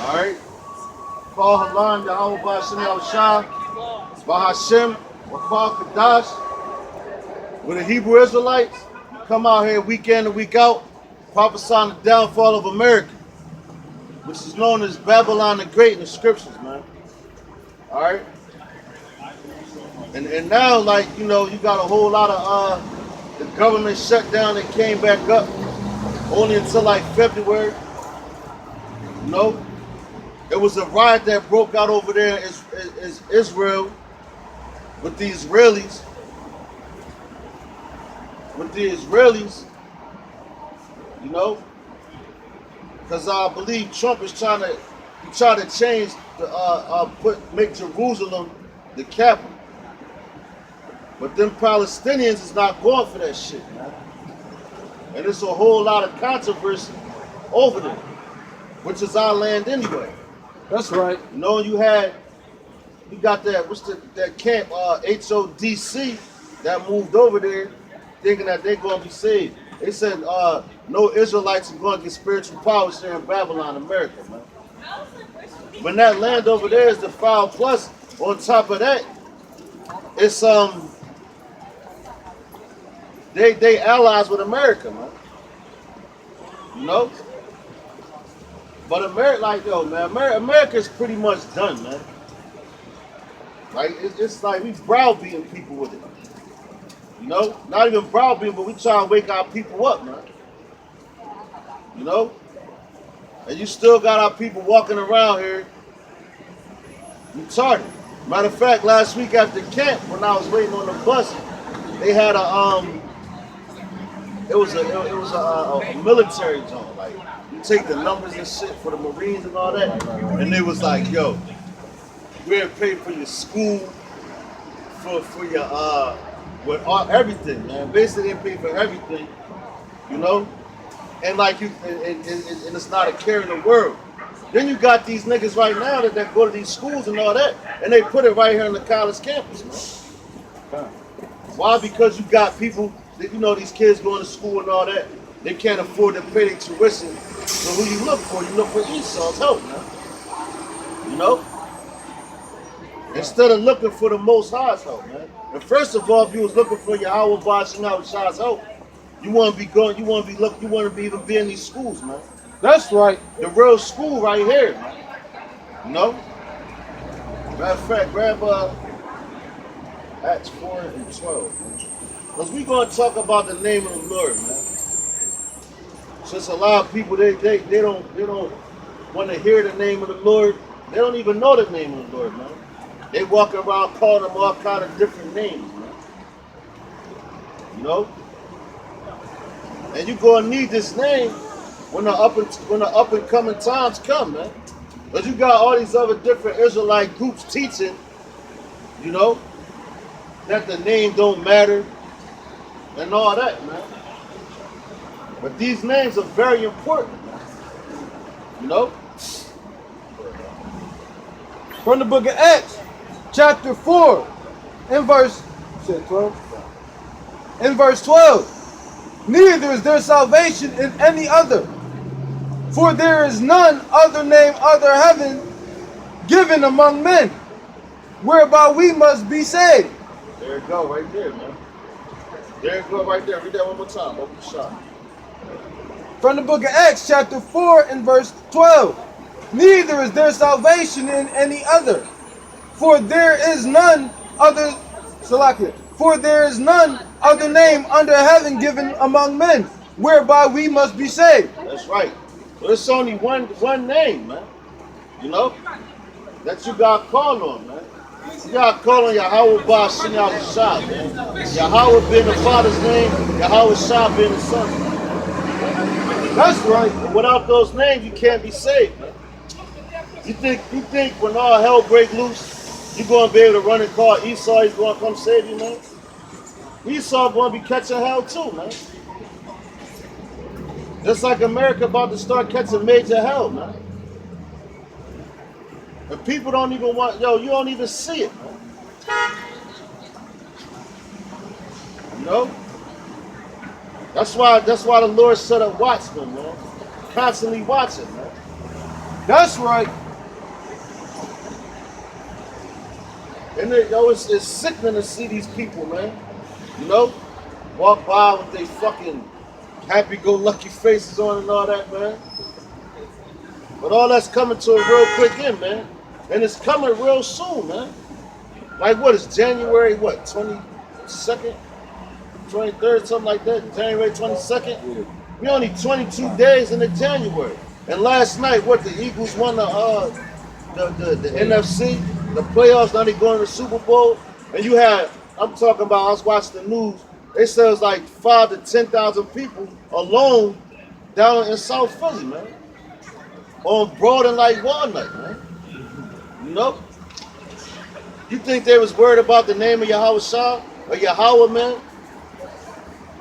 Alright? Call Halan Yahweh Bashim Yahushua, Bahashem, Wakal Kadash, with the Hebrew Israelites, come out here week in and week out, prophesying the downfall of America, which is known as Babylon the Great in the scriptures, man. Alright? And now, like, you know, you got a whole lot of the government shut down and came back up only until like February. You know? It was a riot that broke out over there in Israel with the Israelis. You know? Because I believe Trump is trying to change the make Jerusalem the capital. But them Palestinians is not going for that shit, man. And it's a whole lot of controversy over there, which is our land anyway. That's right. You know, you got that, that camp, HODC, that moved over there thinking that they're going to be saved. They said no Israelites are going to get spiritual powers here in Babylon, America, man. When that land over there is defiled, plus on top of that, it's they allies with America, man. You know? But America, like, yo, man, America is pretty much done, man. Like, it's like we browbeating people with it. You know? Not even browbeating, but we try to wake our people up, man. You know? And you still got our people walking around here retarded. Matter of fact, last week at the camp, when I was waiting on the bus, they had it was a military zone. Like, you take the numbers and shit for the Marines and all that, and it was like, yo, we're paying for your school, for your with everything, man. Basically, they pay for everything, you know. And like and it's not a care in the world. Then you got these niggas right now that go to these schools and all that, and they put it right here on the college campus, man. Why? Because you got people that, you know, these kids going to school and all that, they can't afford to pay their tuition. So who you look for? You look for Esau's help, man. You know? Instead of looking for the Most High's help, man. And first of all, if you was looking for Yahweh Bashim Yahushua's help, you want to be going, you want to be even be in these schools, man. That's right. The real school right here, man. You know? Matter of fact, grab Acts 4 and 12, man. Because we're going to talk about the name of the Lord, man. Since a lot of people, they don't want to hear the name of the Lord. They don't even know the name of the Lord, man. They walk around calling them all kind of different names, man. You know? And you're going to need this name when the up and coming times come, man. But you got all these other different Israelite groups teaching, you know, that the name don't matter and all that, man. But these names are very important, man. You know? From the book of Acts, chapter 4, in verse 12. In verse 12. Neither is there salvation in any other, for there is none other name under heaven given among men, whereby we must be saved. There you go, right there, man. There you go, right there. Read that one more time. Open the shot. From the book of Acts, chapter 4, and verse 12. Neither is there salvation in any other, for there is none other, Salakia, for there is none other name under heaven given among men, whereby we must be saved. That's right. So it's only one name, man. You know? That you got called on, man. You got called on Yahweh Bashim Yahushua, man. Yahweh being the Father's name, Yahweh Shah being the Son's name. That's right. And without those names, you can't be saved, man. You think when all hell break loose, you're going to be able to run and call Esau, he's going to come save you, man? Esau going to be catching hell too, man. Just like America about to start catching major hell, man. And people don't even want, you don't even see it, man. You know? That's why the Lord set up watchmen, man. Constantly watching, man. That's right. And it's sickening to see these people, man. You know, walk by with their fucking happy-go-lucky faces on and all that, man. But all that's coming to a real quick end, man. And it's coming real soon, man. Like what is January, what, 22nd? 23rd, something like that? January 22nd? Yeah. We only 22 days into January. And last night, what, the Eagles won the NFC, the playoffs, now they going to the Super Bowl. And you had, I'm talking about, I was watching the news, they said it was like 5,000 to 10,000 people alone down in South Philly, man. On Broad and like Walnut, man. You know? You think they was worried about the name of Yahweh Shah or Yahweh, man?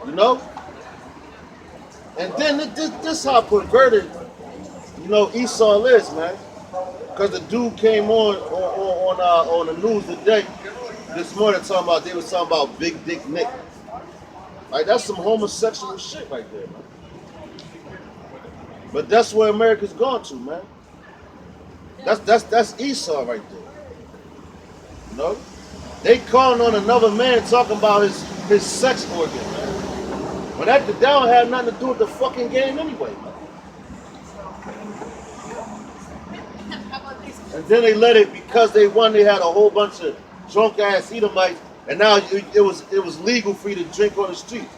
You know? And then this how perverted, you know, Esau is, man. Because the dude came on the news today, this morning, they was talking about Big Dick Nick. Like, that's some homosexual shit right there, man. But that's where America's gone to, man. That's Esau right there. You know? They calling on another man talking about his sex organ, man. But that don't have nothing to do with the fucking game anyway, man. And then they let it, because they won, they had a whole bunch of drunk ass Edomites, and now it was legal for you to drink on the street.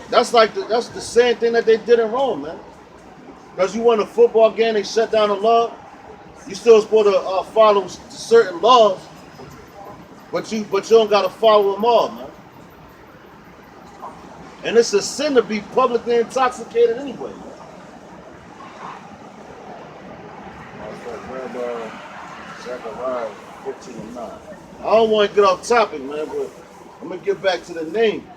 That's the same thing that they did in Rome, man. Because you won a football game, they shut down the law. You still supposed to follow certain laws, but you don't gotta follow them all, man. And it's a sin to be publicly intoxicated anyway, man. Zechariah 15:9. I don't want to get off topic, man, but I'm gonna get back to the name.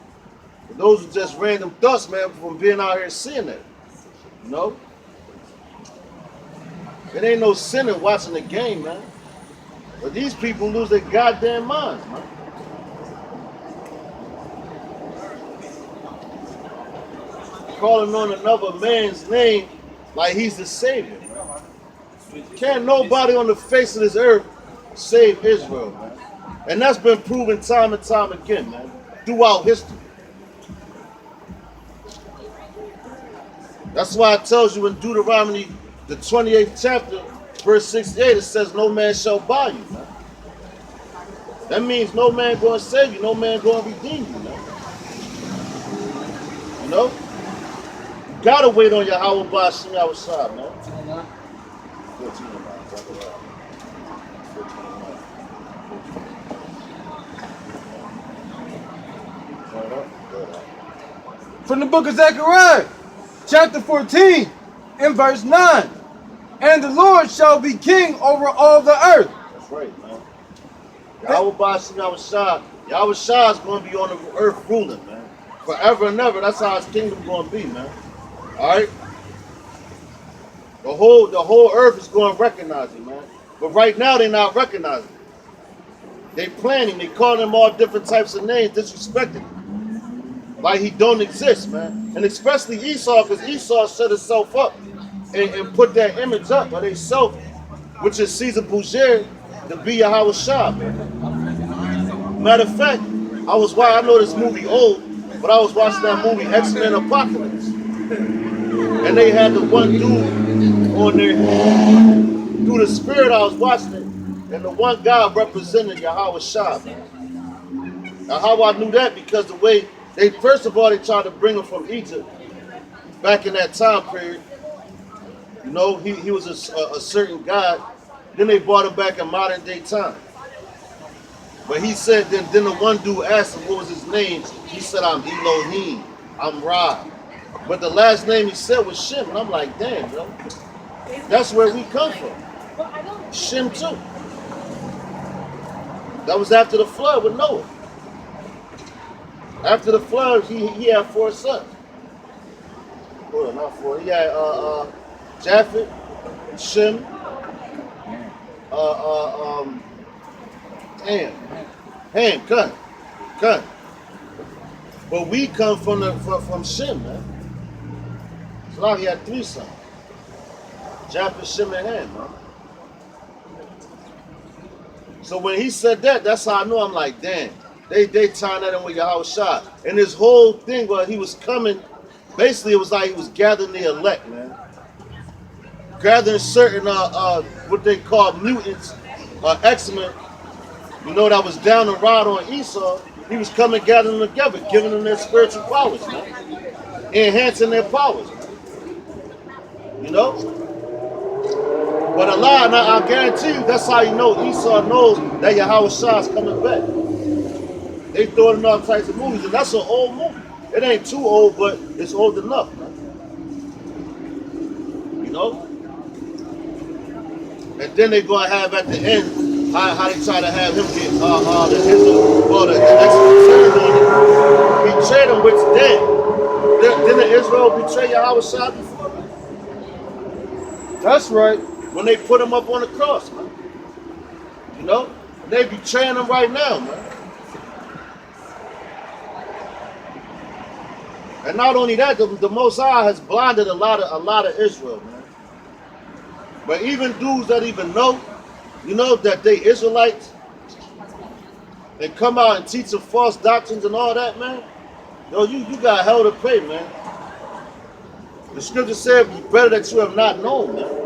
But those are just random thoughts, man, from being out here seeing that. You know? It ain't no sin in watching the game, man. But these people lose their goddamn minds, man. Calling on another man's name like he's the savior. Can't nobody on the face of this earth save Israel, man. And that's been proven time and time again, man, throughout history. That's why it tells you in Deuteronomy, the 28th chapter, verse 68, it says, no man shall buy you, man. That means no man going to save you, no man going to redeem you, man. You know? You got to wait on Yahweh Ba'ashem Yahushua, man. 14. From the book of Zechariah, chapter 14, and verse 9. And the Lord shall be king over all the earth. That's right, man. Yahweh Ba'ashem Yahushua, Yahushua is going to be on the earth ruling, man. Forever and ever. That's how his kingdom going to be, man. All right? The whole earth is going to recognize him, man. But right now, they're not recognizing him. They planning. They calling him all different types of names, disrespecting him. Like he don't exist, man. And especially Esau, because Esau set himself up and put that image up of himself, which is Caesar Borgia, to be Yahweh Shah, man. Matter of fact, I know this movie old, but I was watching that movie X-Men Apocalypse. And they had the one dude on there, through the spirit I was watching it, and the one guy represented Yahweh Shah, man. Now how I knew that, because the way first of all, they tried to bring him from Egypt back in that time period. You know, he was a certain god. Then they brought him back in modern day time. But he said, then the one dude asked him what was his name. He said, I'm Elohim, I'm Ra. But the last name he said was Shem. And I'm like, damn, bro. That's where we come from. Shem too. That was after the flood with Noah. After the flood, he had 4 sons. Hold on, not 4. He had Japheth, Shem, Ham, Cun. But we come from Shem, man. So now he had 3 sons. Japheth, Shem, and Ham, man. So when he said that, that's how I knew. I'm like, damn, they tying that in with Yahweh Shah. And his whole thing was he was coming, basically it was like he was gathering the elect, man. Gathering certain, what they call mutants, X-Men, you know, that was down the rod on Esau. He was coming, gathering them together, giving them their spiritual powers, man. Enhancing their powers, man. You know? But Allah, now I guarantee you, that's how you know Esau knows that Yahweh Shah is coming back. They throw it in all types of movies, and that's an old movie. It ain't too old, but it's old enough, man. You know? And then they're going to have at the end, how they try to have him get the X-Men on him. Betrayed him, which didn't Israel betray Yahweh Shah before? That's right. When they put him up on the cross, man. You know? They betraying him right now, man. And not only that, the Most High has blinded a lot of Israel, man. But even dudes that even know, you know, that they Israelites, they come out and teach some false doctrines and all that, man. Yo, you got hell to pay, man. The scripture said, better that you have not known, man.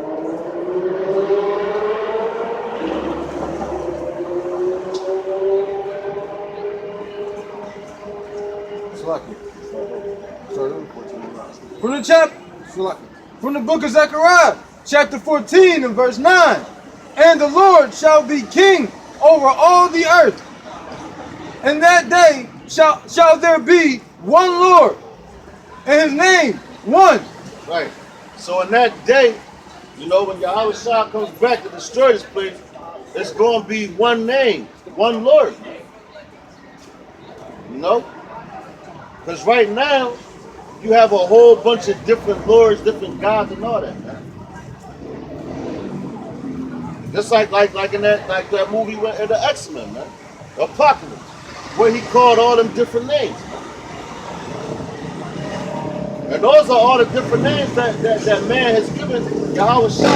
From the book of Zechariah, chapter 14 and verse 9. And the Lord shall be king over all the earth. And that day shall there be one Lord, and his name one. Right. So in that day, you know, when Yahweh Shah comes back to destroy this place, it's going to be one name, one Lord. You know? Because right now, you have a whole bunch of different lords, different gods, and all that, man. Just like in that movie in the X-Men, man, Apocalypse, where he called all them different names. And those are all the different names that man has given Yahweh Shah.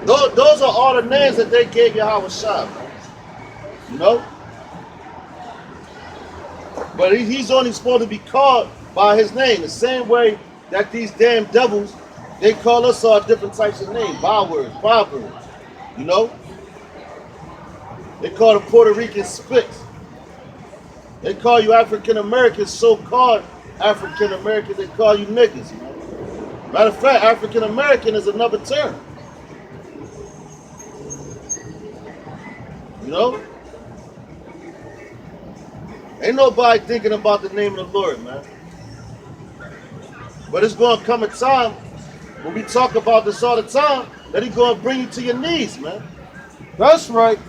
Those are all the names that they gave Yahweh Shah, man. You know? But he's only supposed to be called by his name. The same way that these damn devils, they call us all different types of names. Bywords, proverbs. You know? They call the Puerto Ricans spits. They call you African Americans, so-called African Americans, they call you niggas. Man. Matter of fact, African American is another term. You know? Ain't nobody thinking about the name of the Lord, man. But it's going to come a time when we talk about this all the time that he's going to bring you to your knees, man. That's right.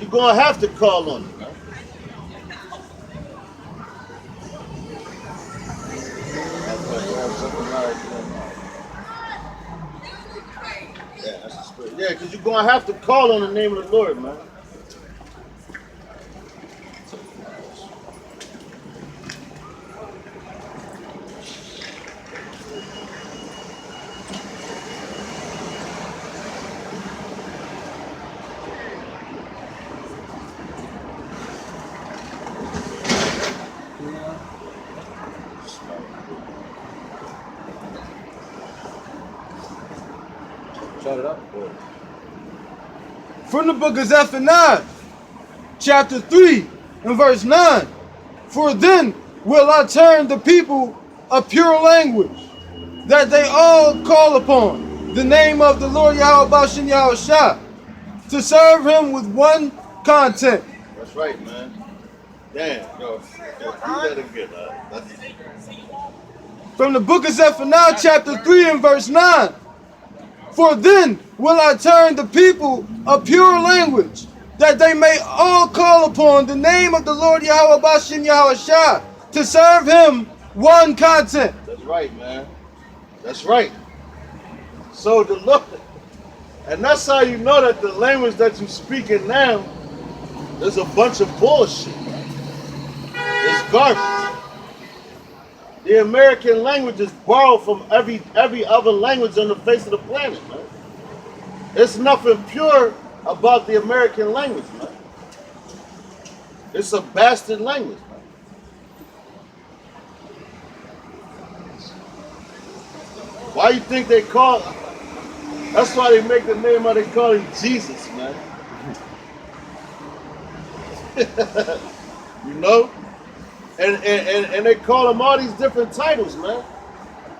You're going to have to call on him, man. Yeah, that's the spirit. Yeah, because you're going to have to call on the name of the Lord, man. Shut it up. From the book of Zephaniah, chapter 3 and verse 9. For then will I turn the people a pure language, that they all call upon the name of the Lord Yahweh Bashem Yahweh Shah, to serve him with one content. That's right, man. Damn, yo. Do that again, From the book of Zephaniah, chapter 3 and verse 9. For then will I turn the people a pure language, that they may all call upon the name of the Lord Yahweh Bashem Yahweh Shah, to serve him one content. That's right, man. That's right. So the Lord, and that's how you know that the language that you're speaking now is a bunch of bullshit. garbage. The American language is borrowed from every other language on the face of the planet, man. There's nothing pure about the American language, man. It's a bastard language, man. Why you think they call? That's why they make the name of they call him Jesus, man. You know? And they call him all these different titles, man.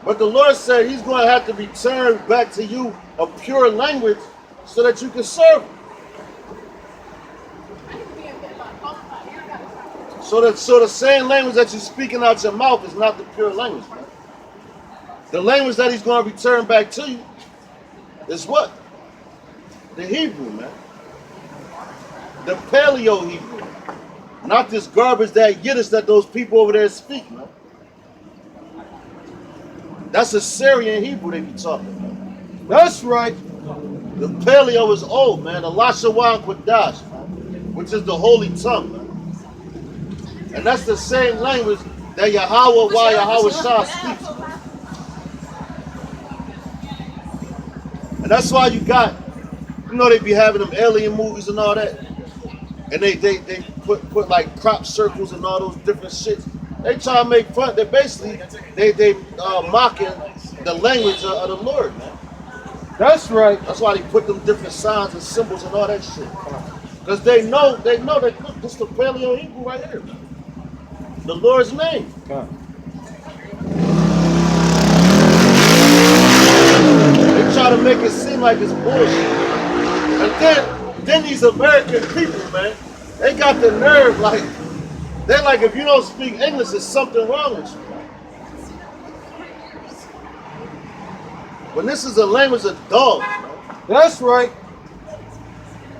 But the Lord said he's going to have to return back to you a pure language so that you can serve him. So the same language that you're speaking out your mouth is not the pure language, man. The language that he's going to return back to you is what? The Hebrew, man. The Paleo Hebrew. Not this garbage that Yiddish that those people over there speak, man. That's Assyrian Hebrew they be talking about. That's right. The Paleo is old, man. The Lashawan Kodash, man, which is the holy tongue, man. And that's the same language that Yahweh Shah speaks, man. And that's why you got, you know, they be having them alien movies and all that. And they put like crop circles and all those different shits. They try to make fun. They basically they mocking the language of the Lord, man. That's right. That's why they put them different signs and symbols and all that shit. Because they know that look, this is the Paleo Hebrew right here, man. The Lord's name. They try to make it seem like it's bullshit. And then these American people, man, they got the nerve like, they're like, if you don't speak English, there's something wrong with you. When this is a language of dogs, man. That's right.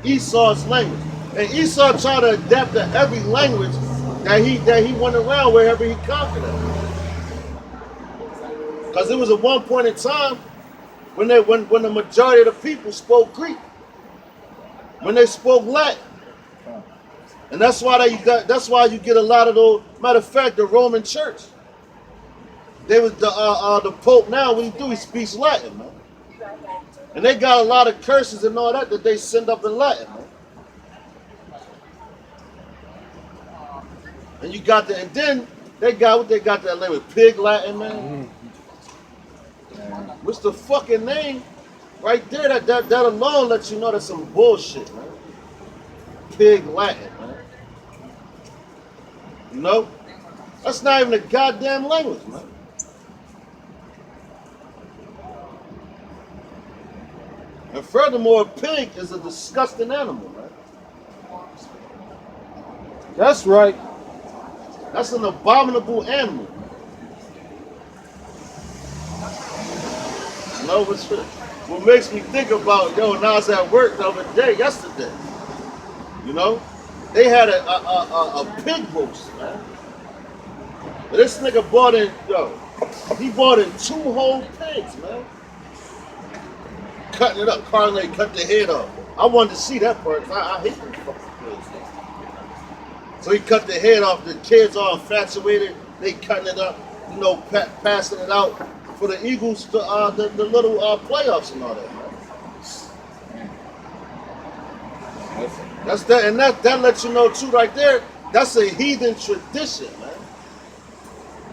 Esau's language. And Esau tried to adapt to every language that he went around wherever he conquered it. Because it was at one point in time when the majority of the people spoke Greek. When they spoke Latin. And that's why you get a lot of those. Matter of fact, the Roman Church, they was the Pope now. What he speaks Latin, man. And they got a lot of curses and all that they send up in Latin, man. And you got and then they got that language, Pig Latin, man. What's the fucking name? Right there, that alone lets you know that's some bullshit, man. Pig Latin, man. You know? That's not even a goddamn language, man. And furthermore, a pig is a disgusting animal, man. That's right. That's an abominable animal. You know, what makes me think about, when I was at work the other day, yesterday, you know, they had a pig roast, man. But this nigga he bought in 2 whole pigs, man. Cutting it up, Carly cut the head off. I wanted to see that part, I hate them fucking pigs. So he cut the head off, the kids all infatuated, they cutting it up, you know, passing it out for the Eagles, the little playoffs and all that, man. That's that, and that lets you know too, right there. That's a heathen tradition, man.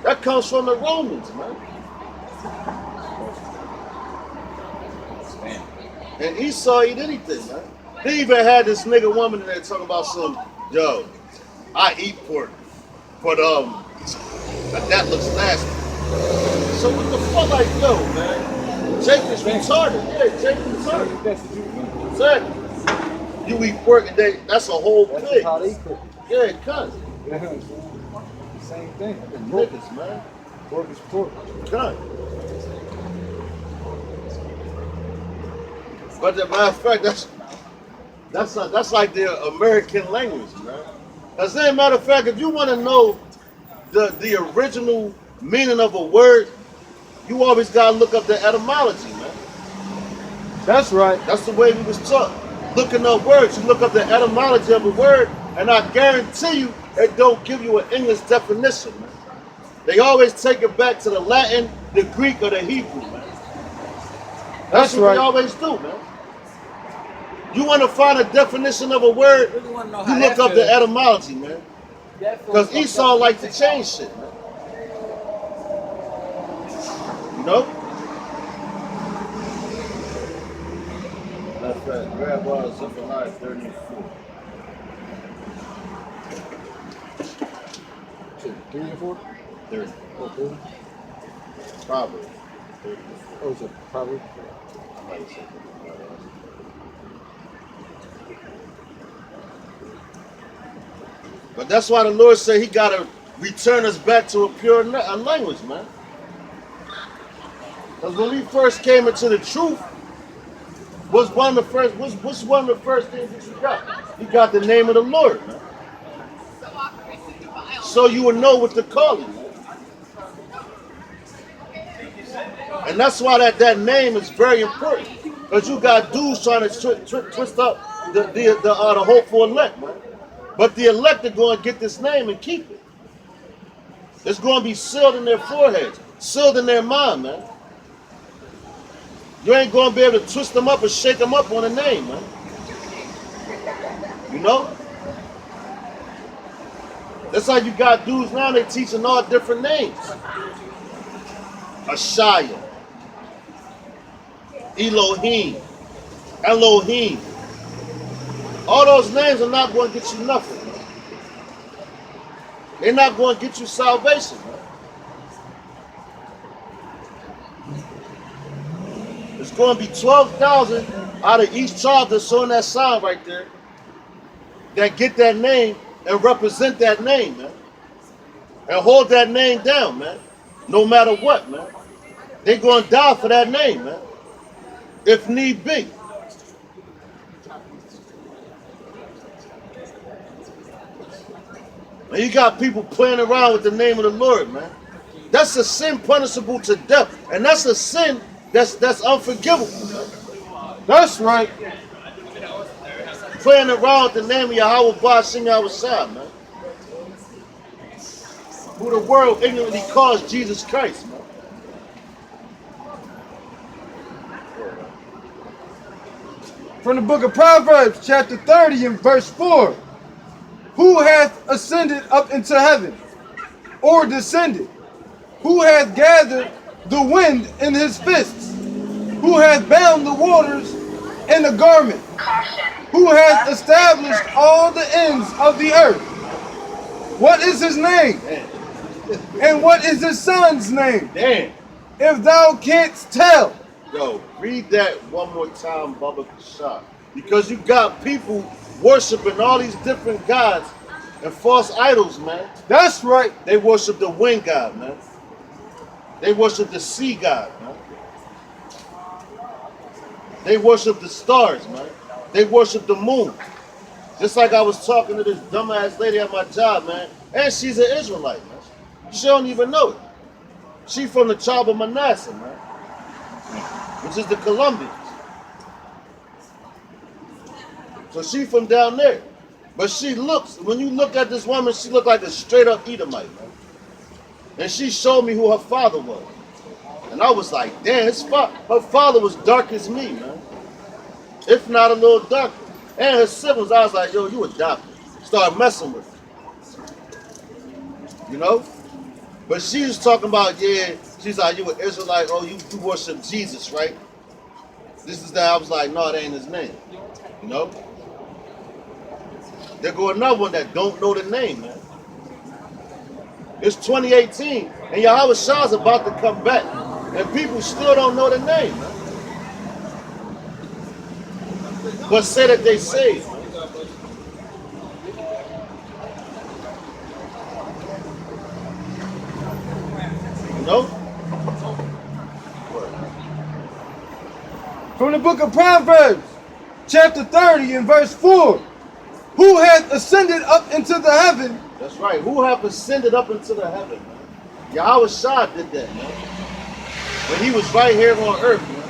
That comes from the Romans, man. And Esau eat anything, man. They even had this nigga woman in there talking about I eat pork, but that looks nasty. So what the fuck, like, man? Jake is retarded. Yeah, Jake is retarded. Exactly. You eat pork and that's a whole pig. That's how they cook it. Yeah, it cunt. Yeah. Same thing. Niggas, man. Pork is pork. Cunt. But as a matter of fact, that's like the American language, man. As a matter of fact, if you want to know the original meaning of a word, you always gotta look up the etymology, man. That's right. That's the way we was taught. Looking up words, you look up the etymology of a word, and I guarantee you, it don't give you an English definition, man. They always take it back to the Latin, the Greek, or the Hebrew, man. That's what right. they always do, man. You want to find a definition of a word, Really wanna know you how look that up the feels. etymology, man. That feels Because fucked Esau up. like to change shit, man. You know? That's right. Grab Zephaniah 34. 3 and 4? 30. Oh, 30? Probably. 30. Oh, so probably. I might have said that. But that's why the Lord said he got to return us back to a pure language, man. Because when we first came into the truth, what's one of the first things that you got? You got the name of the Lord, man. So you will know what to call him. And that's why that name is very important. Because you got dudes trying to twist up the hopeful elect, man. But the elect are going to get this name and keep it. It's going to be sealed in their foreheads, sealed in their mind, man. You ain't going to be able to twist them up or shake them up on a name, man. You know? That's how you got dudes now, they teaching all different names. Ashaya, Elohim, Elohim. All those names are not going to get you nothing, man. They're not going to get you salvation, man. It's going to be 12,000 out of each tribe that's on that sign right there that get that name and represent that name, man. And hold that name down, man. No matter what, man. They're going to die for that name, man. If need be. And you got people playing around with the name of the Lord, man. That's a sin punishable to death. And that's a sin that's unforgivable. That's right. Playing around with the name of Yahweh Ba'ashim Yahushua, man. Who the world ignorantly calls Jesus Christ, man. From the book of Proverbs, chapter 30 and verse 4. Who hath ascended up into heaven, or descended? Who hath gathered the wind in his fists? Who hath bound the waters in a garment? Who hath established all the ends of the earth? What is his name? And what is his son's name? Damn. If thou canst tell. Yo, read that one more time, Baba Kashab. Because you got people worshiping all these different gods and false idols, man. That's right. They worship the wind god, man. They worship the sea god, man. They worship the stars, man. They worship the moon. Just like I was talking to this dumbass lady at my job, man. And she's an Israelite, man. She don't even know it. She from the tribe of Manasseh, man. Which is the Colombians. So she from down there. But she looks, when you look at this woman, she look like a straight up Edomite, man. And she showed me who her father was. And I was like, damn, her father was dark as me, man. If not a little darker. And her siblings, I was like, yo, you adopted. Started messing with her. You know? But she was talking about, yeah, she's like, you an Israelite, oh, you worship Jesus, right? This is that. I was like, no, it ain't his name. You know? There go another one that don't know the name, man. It's 2018, and Yahweh Shah's about to come back, and people still don't know the name, man. But say that they saved. You know? From the book of Proverbs, chapter 30 and verse 4. Who hath ascended up into the heaven? That's right. Who have ascended up into the heaven, man? Yahweh Shah did that, man. When he was right here on earth, man.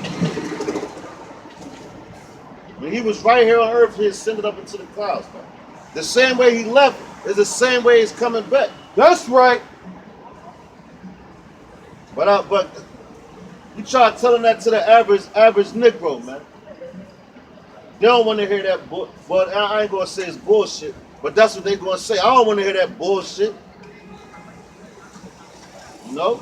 When he was right here on earth, he ascended up into the clouds, man. The same way he left It's the same way he's coming back. That's right. But you try telling that to the average Negro, man. They don't want to hear that but I ain't gonna say it's bullshit, but that's what they gonna say. I don't want to hear that bullshit. No.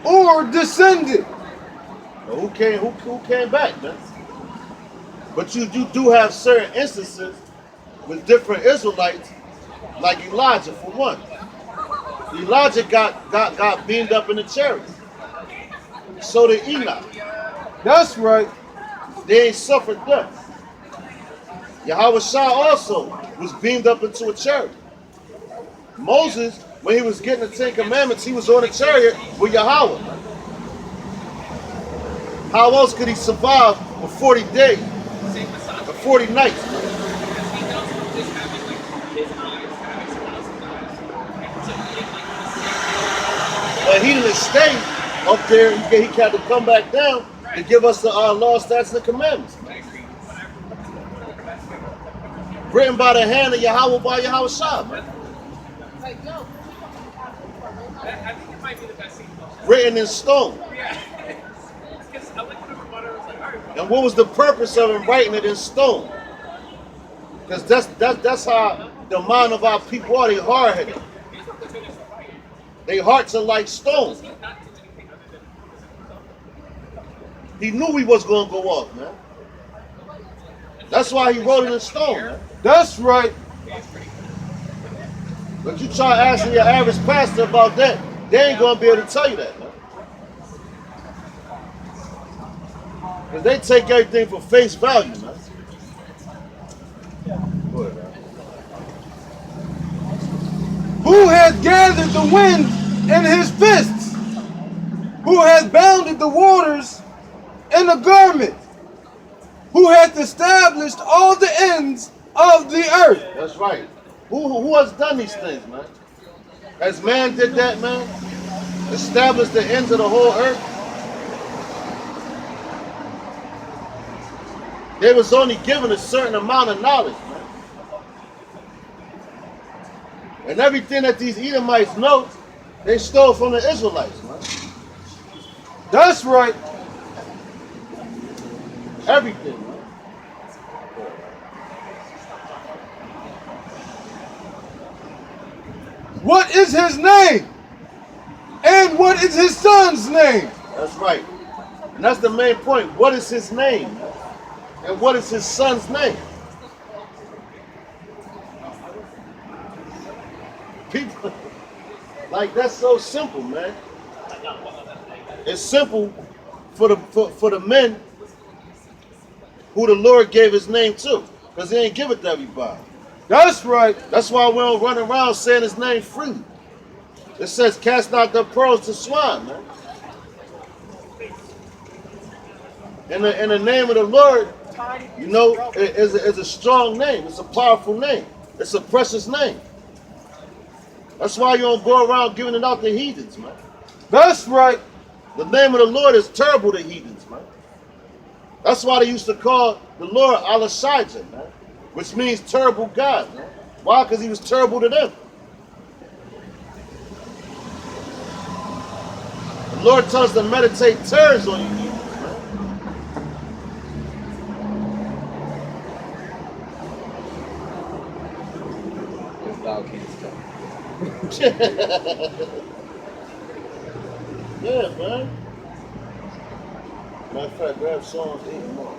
Or descended. But who came back, man? But you do have certain instances with different Israelites, like Elijah for one. Elijah got beamed up in the chariot. So did Enoch. That's right. They ain't suffered death. Yahweh Shah also was beamed up into a chariot. Moses, when he was getting the Ten Commandments, he was on a chariot with Yahweh. How else could he survive for 40 days? For 40 nights? But he didn't stay up there. He had to come back down to give us the law, statutes, and commandments. Written by the hand of Yahweh by Yahweh Shah, man. Written in stone. And what was the purpose of him writing it in stone? Because that's how the mind of our people are. They hard-headed. Their hearts are like stone. He knew he was going to go off, man. That's why he wrote it in stone, man. That's right. But you try asking your average pastor about that, they ain't going to be able to tell you that, man. Because they take everything for face value, man. Go ahead, man. Who has gathered the wind in his fists? Who has bounded the waters in a garment? Who hath established all the ends of the earth? That's right. Who has done these things, man? Has man did that, man? Established the ends of the whole earth? They was only given a certain amount of knowledge, man. And everything that these Edomites know, they stole from the Israelites, man. That's right. Everything, man. What is his name? And what is his son's name? That's right. And that's the main point. What is his name? And what is his son's name? People, like, that's so simple, man. It's simple for the men who the Lord gave his name to, because he ain't give it to everybody. That's right. That's why we don't run around saying his name freely. It says, cast not the pearls to swine, man. In the name of the Lord, you know, is a strong name. It's a powerful name. It's a precious name. That's why you don't go around giving it out to heathens, man. That's right. The name of the Lord is terrible to heathens, man. That's why they used to call the Lord Al-Shijah, man, which means terrible God, man. Why? Because he was terrible to them. The Lord tells us to meditate terrors on you heathens, man. Thou canst tell. Yeah, man. Matter of fact, grab songs, 8 more.